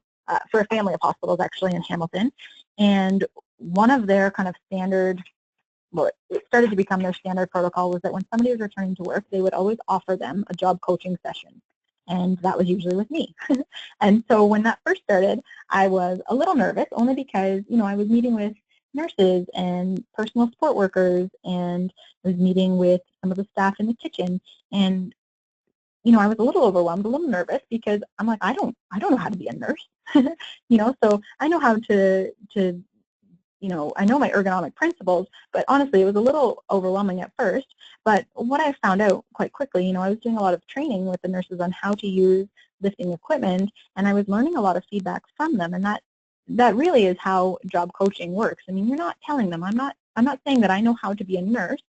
for a family of hospitals actually in Hamilton. And one of their kind of standard, well, it started to become their standard protocol, was that when somebody was returning to work, they would always offer them a job coaching session. And that was usually with me. And so when that first started, I was a little nervous, only because, I was meeting with nurses and personal support workers, and I was meeting with some of the staff in the kitchen, and I was a little overwhelmed, a little nervous, because I'm like, I don't know how to be a nurse, so I know how to I know my ergonomic principles, but honestly, it was a little overwhelming at first. But what I found out quite quickly, I was doing a lot of training with the nurses on how to use lifting equipment, and I was learning a lot of feedback from them, and that really is how job coaching works. I mean, you're not telling them, I'm not saying that I know how to be a nurse,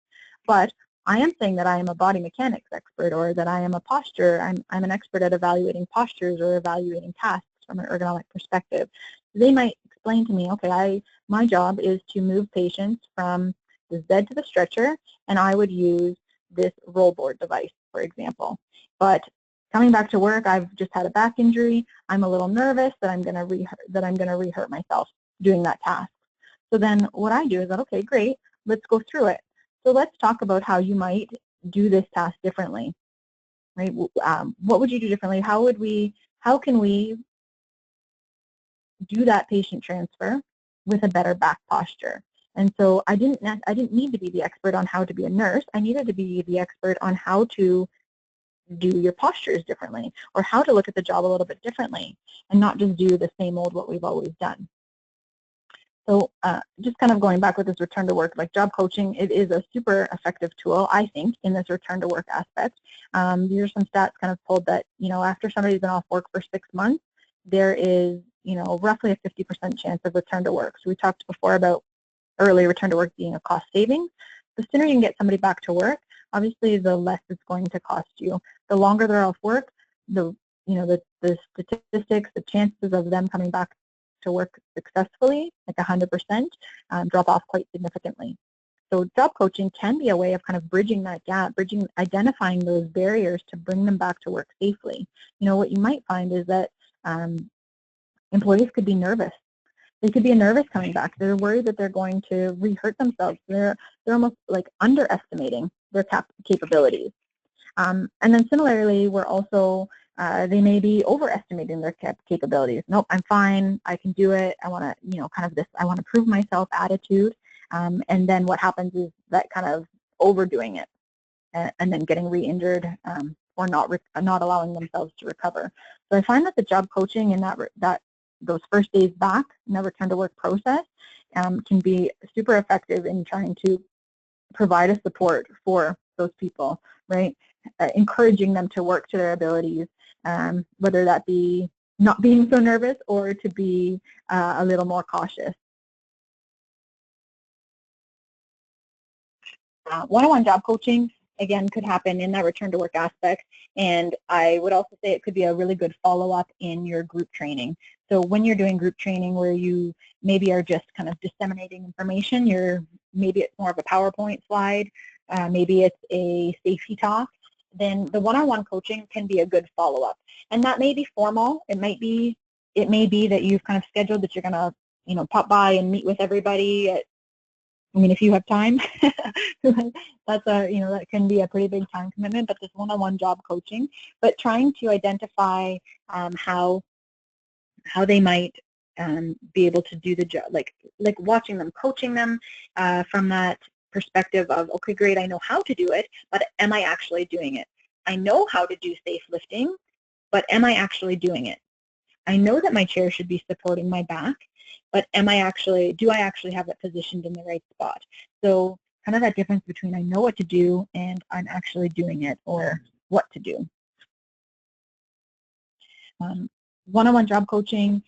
but I am saying that I am a body mechanics expert, or that I am a posture, I'm an expert at evaluating postures or evaluating tasks from an ergonomic perspective. They might explain to me, okay, my job is to move patients from this bed to the stretcher, and I would use this roll board device, for example. But coming back to work, I've just had a back injury. I'm a little nervous that I'm going to rehurt myself doing that task. So then what I do is that, okay, great, let's go through it. So let's talk about how you might do this task differently, right? What would you do differently? How can we do that patient transfer with a better back posture? And so I didn't need to be the expert on how to be a nurse. I needed to be the expert on how to do your postures differently, or how to look at the job a little bit differently, and not just do the same old what we've always done. So just kind of going back with this return to work, like job coaching, it is a super effective tool, I think, in this return to work aspect. These are some stats kind of pulled that, after somebody's been off work for 6 months, there is, roughly a 50% chance of return to work. So we talked before about early return to work being a cost savings. The sooner you can get somebody back to work, obviously the less it's going to cost you. The longer they're off work, the statistics, the chances of them coming back to work successfully, like 100%, drop off quite significantly. So job coaching can be a way of kind of bridging that gap, identifying those barriers to bring them back to work safely. What you might find is that employees could be nervous. They could be nervous coming back. They're worried that they're going to re-hurt themselves. They're almost like underestimating their capabilities. And then similarly, we're also, they may be overestimating their capabilities. Nope, I'm fine, I can do it, I want to, kind of this, I want to prove myself attitude. And then what happens is that kind of overdoing it, and then getting re-injured, or not allowing themselves to recover. So I find that the job coaching and those first days back in the return to work process can be super effective in trying to provide a support for those people, right? Encouraging them to work to their abilities, whether that be not being so nervous or to be a little more cautious. One-on-one job coaching, again, could happen in that return to work aspect, and I would also say it could be a really good follow-up in your group training. So when you're doing group training where you maybe are just kind of disseminating information, maybe it's more of a PowerPoint slide, maybe it's a safety talk, then the one-on-one coaching can be a good follow-up. And that may be formal. It may be that you've kind of scheduled that you're going to, pop by and meet with everybody at, if you have time, that's that can be a pretty big time commitment, but this one-on-one job coaching, but trying to identify how they might be able to do the job, like watching them, coaching them from that perspective of, okay, great, I know how to do it, but am I actually doing it? I know how to do safe lifting, but am I actually doing it? I know that my chair should be supporting my back, but do I actually have it positioned in the right spot? So kind of that difference between I know what to do and I'm actually doing it, or what to do. One-on-one job coaching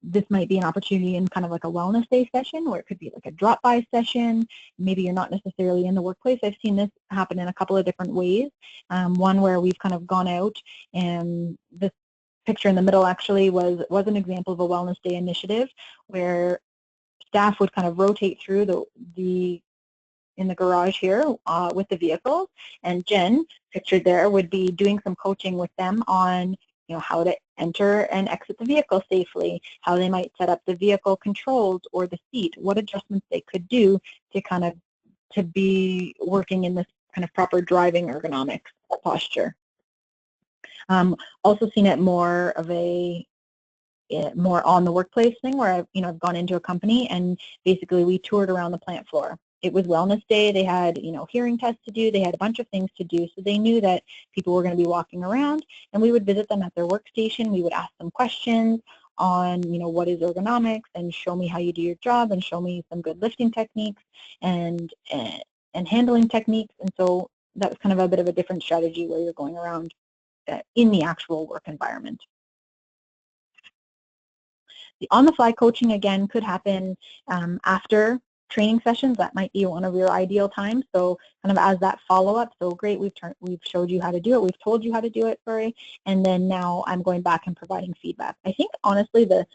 this might be an opportunity in kind of like a wellness day session, where it could be like a drop-by session. Maybe you're not necessarily in the workplace. I've seen this happen in a couple of different ways. One where we've kind of gone out, and this picture in the middle actually was an example of a wellness day initiative where staff would kind of rotate through in the garage here with the vehicles, and Jen, pictured there, would be doing some coaching with them on how to enter and exit the vehicle safely, how they might set up the vehicle controls or the seat, what adjustments they could do to be working in this kind of proper driving ergonomics posture. Also seen it more of more on the workplace thing, where I've gone into a company and basically we toured around the plant floor. It was wellness day. They had hearing tests to do. They had a bunch of things to do. So they knew that people were going to be walking around, and we would visit them at their workstation. We would ask them questions on, what is ergonomics, and show me how you do your job, and show me some good lifting techniques and handling techniques. And so that was kind of a bit of a different strategy where you're going around in the actual work environment. The on-the-fly coaching, again, could happen after training sessions. That might be one of your ideal times. So kind of as that follow-up, so great, we've showed you how to do it, we've told you how to do it, sorry, and then now I'm going back and providing feedback. I think, honestly, the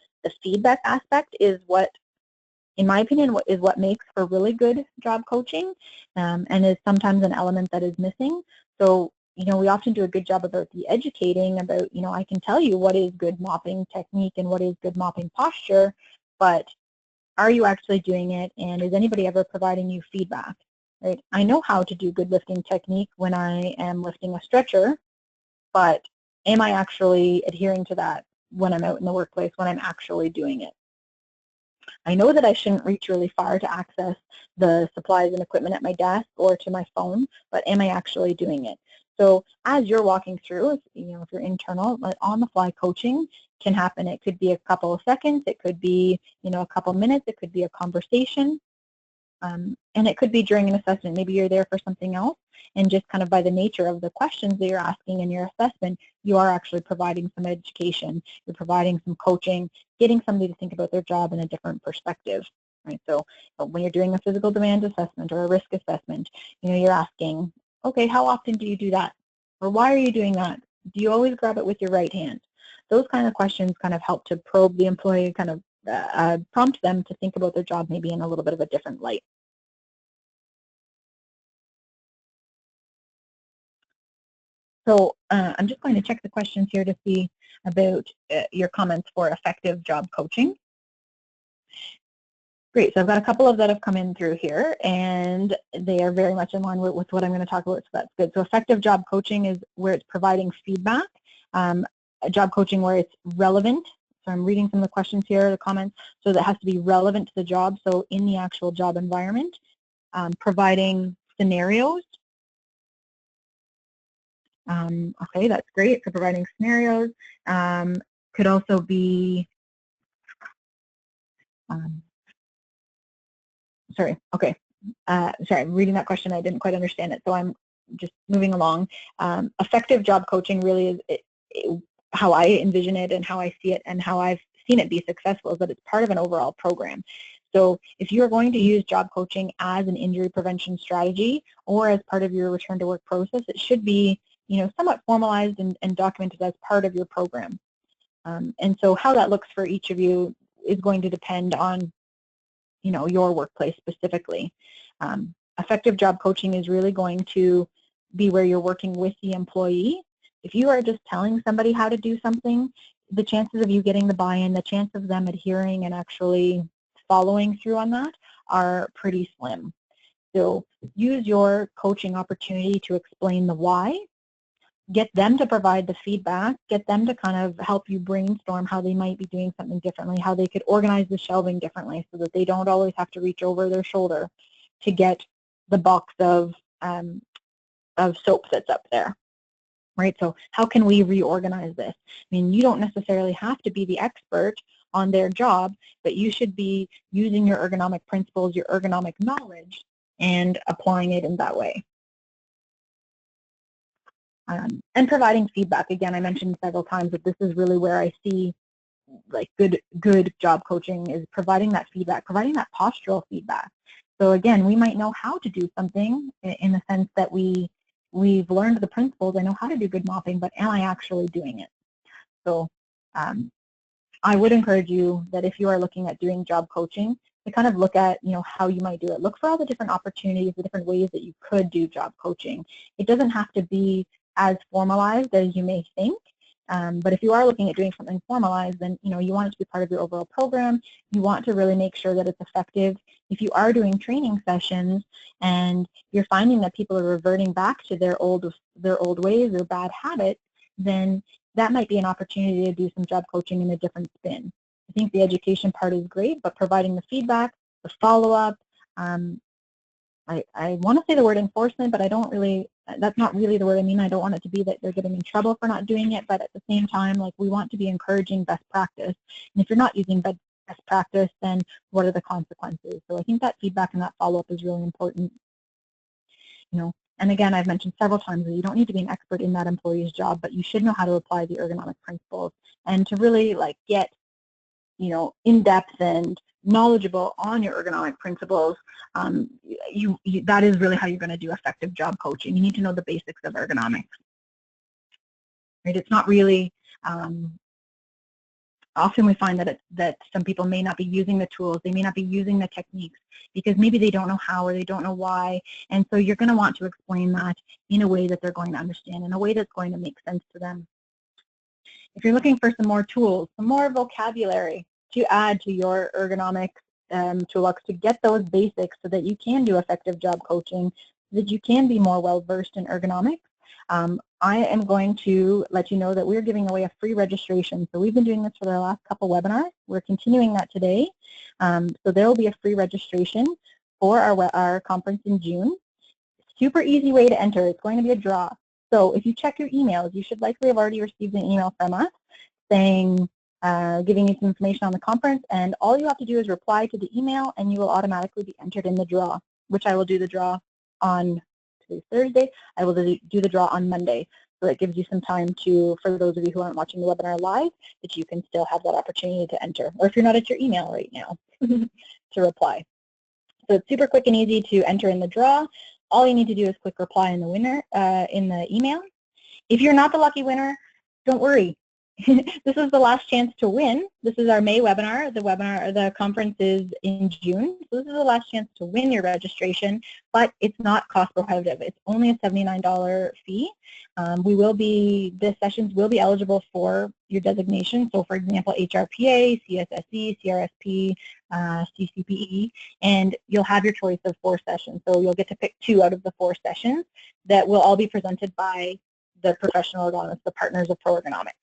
feedback aspect is what, in my opinion, is what makes for really good job coaching, and is sometimes an element that is missing. So, we often do a good job about the educating about, I can tell you what is good mopping technique and what is good mopping posture, but are you actually doing it, and is anybody ever providing you feedback? Right? I know how to do good lifting technique when I am lifting a stretcher, but am I actually adhering to that when I'm out in the workplace, when I'm actually doing it? I know that I shouldn't reach really far to access the supplies and equipment at my desk or to my phone, but am I actually doing it? So as you're walking through, if you're internal, on-the-fly coaching can happen. It could be a couple of seconds, it could be a couple minutes, it could be a conversation, and it could be during an assessment. Maybe you're there for something else, and just kind of by the nature of the questions that you're asking in your assessment, you are actually providing some education, you're providing some coaching, getting somebody to think about their job in a different perspective. Right? So when you're doing a physical demand assessment or a risk assessment, you're asking, okay, how often do you do that? Or why are you doing that? Do you always grab it with your right hand? Those kind of questions kind of help to probe the employee, kind of prompt them to think about their job maybe in a little bit of a different light. So I'm just going to check the questions here to see about your comments for effective job coaching. Great, so I've got a couple of that have come in through here, and they are very much in line with what I'm going to talk about, so that's good. So effective job coaching is where it's providing feedback, job coaching where it's relevant. So I'm reading some of the questions here, the comments, so that has to be relevant to the job, so in the actual job environment, providing scenarios. Okay, that's great, so providing scenarios. Could also be, sorry, okay. Sorry, I'm reading that question, I didn't quite understand it, so I'm just moving along. Effective job coaching really is how I envision it and how I see it and how I've seen it be successful, is that it's part of an overall program. So if you're going to use job coaching as an injury prevention strategy or as part of your return to work process, it should be somewhat formalized and documented as part of your program. And so how that looks for each of you is going to depend on your workplace specifically. Effective job coaching is really going to be where you're working with the employee. If you are just telling somebody how to do something, the chances of you getting the buy-in, the chance of them adhering and actually following through on that are pretty slim. So use your coaching opportunity to explain the why, get them to provide the feedback, get them to kind of help you brainstorm how they might be doing something differently, how they could organize the shelving differently so that they don't always have to reach over their shoulder to get the box of soap that's up there. Right, so how can we reorganize this? I mean, you don't necessarily have to be the expert on their job, but you should be using your ergonomic principles, your ergonomic knowledge, and applying it in that way. And providing feedback. Again, I mentioned several times that this is really where I see like good job coaching is providing that feedback, providing that postural feedback. So again, we might know how to do something in the sense that we've learned the principles. I know how to do good mopping, but am I actually doing it? So I would encourage you that if you are looking at doing job coaching, to kind of look at how you might do it. Look for all the different opportunities, the different ways that you could do job coaching. It doesn't have to be as formalized as you may think. But if you are looking at doing something formalized, then you want it to be part of your overall program. You want to really make sure that it's effective. If you are doing training sessions and you're finding that people are reverting back to their old ways or bad habits, then that might be an opportunity to do some job coaching in a different spin. I think the education part is great, but providing the feedback, the follow-up, I want to say the word enforcement, but I don't really that's not really the word I mean. I don't want it to be that they're getting in trouble for not doing it, but at the same time, like, we want to be encouraging best practice. And if you're not using best practice, then what are the consequences? So I think that feedback and that follow-up is really important. You know, and again, I've mentioned several times that you don't need to be an expert in that employee's job, but you should know how to apply the ergonomic principles and to really like get, you know, in depth and knowledgeable on your ergonomic principles. That is really how you're going to do effective job coaching. You need to know the basics of ergonomics. Right? It's not really. Often we find that some people may not be using the tools, they may not be using the techniques because maybe they don't know how or they don't know why, and so you're going to want to explain that in a way that they're going to understand, in a way that's going to make sense to them. If you're looking for some more tools, some more vocabulary to add to your ergonomic toolbox to get those basics so that you can do effective job coaching, so that you can be more well-versed in ergonomics, I am going to let you know that we're giving away a free registration. So we've been doing this for the last couple webinars. We're continuing that today. So there will be a free registration for our conference in June. Super easy way to enter. It's going to be a draw. So if you check your emails, you should likely have already received an email from us saying, giving you some information on the conference, and all you have to do is reply to the email and you will automatically be entered in the draw, which I will do the draw on today's Thursday. I will do the draw on Monday. So that gives you some time to, for those of you who aren't watching the webinar live, that you can still have that opportunity to enter, or if you're not at your email right now, to reply. So it's super quick and easy to enter in the draw. All you need to do is click reply in the winner in the email. If you're not the lucky winner, don't worry. This is the last chance to win. This is our May webinar. The conference is in June. So this is the last chance to win your registration, but it's not cost prohibitive. It's only a $79 fee. This sessions will be eligible for your designation. So for example, HRPA, CSSE, CRSP, CCPE, and you'll have your choice of 4 sessions. So you'll get to pick 2 out of the 4 sessions that will all be presented by the professional ergonomists, the partners of PROergonomics.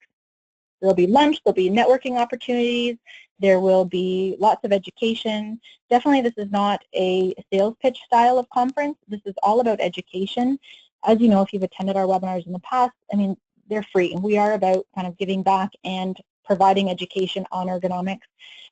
There'll be lunch, there'll be networking opportunities, there will be lots of education. Definitely this is not a sales pitch style of conference. This is all about education. As you know, if you've attended our webinars in the past, I mean, they're free. We are about kind of giving back and providing education on ergonomics.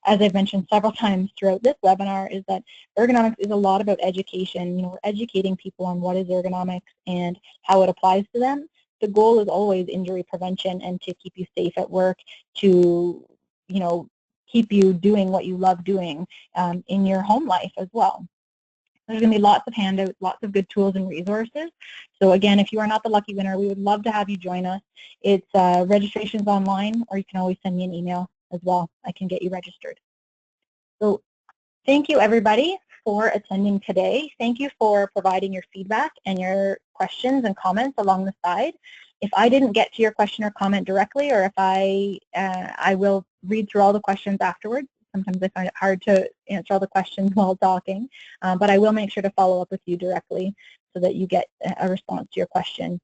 As I've mentioned several times throughout this webinar, is that ergonomics is a lot about education. You know, we're educating people on what is ergonomics and how it applies to them. The goal is always injury prevention and to keep you safe at work, to, you know, keep you doing what you love doing in your home life as well. There's going to be lots of handouts, lots of good tools and resources. So again, if you are not the lucky winner, we would love to have you join us. It's registration's online, or you can always send me an email as well. I can get you registered. So thank you, everybody, for attending today. Thank you for providing your feedback and your questions and comments along the side. If I didn't get to your question or comment directly, or if I will read through all the questions afterwards. Sometimes I find it hard to answer all the questions while talking, but I will make sure to follow up with you directly so that you get a response to your question.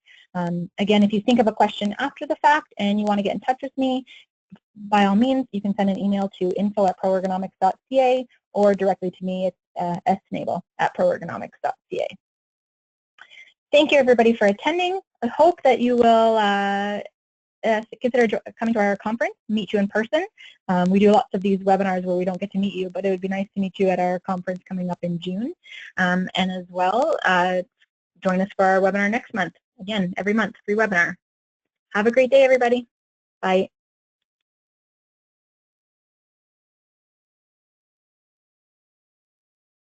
Again, if you think of a question after the fact and you want to get in touch with me, by all means, you can send an email to info@proergonomics.ca or directly to me at snable@proergonomics.ca. Thank you, everybody, for attending. I hope that you will consider coming to our conference, meet you in person. We do lots of these webinars where we don't get to meet you, but it would be nice to meet you at our conference coming up in June. And as well, join us for our webinar next month. Again, every month, free webinar. Have a great day, everybody. Bye.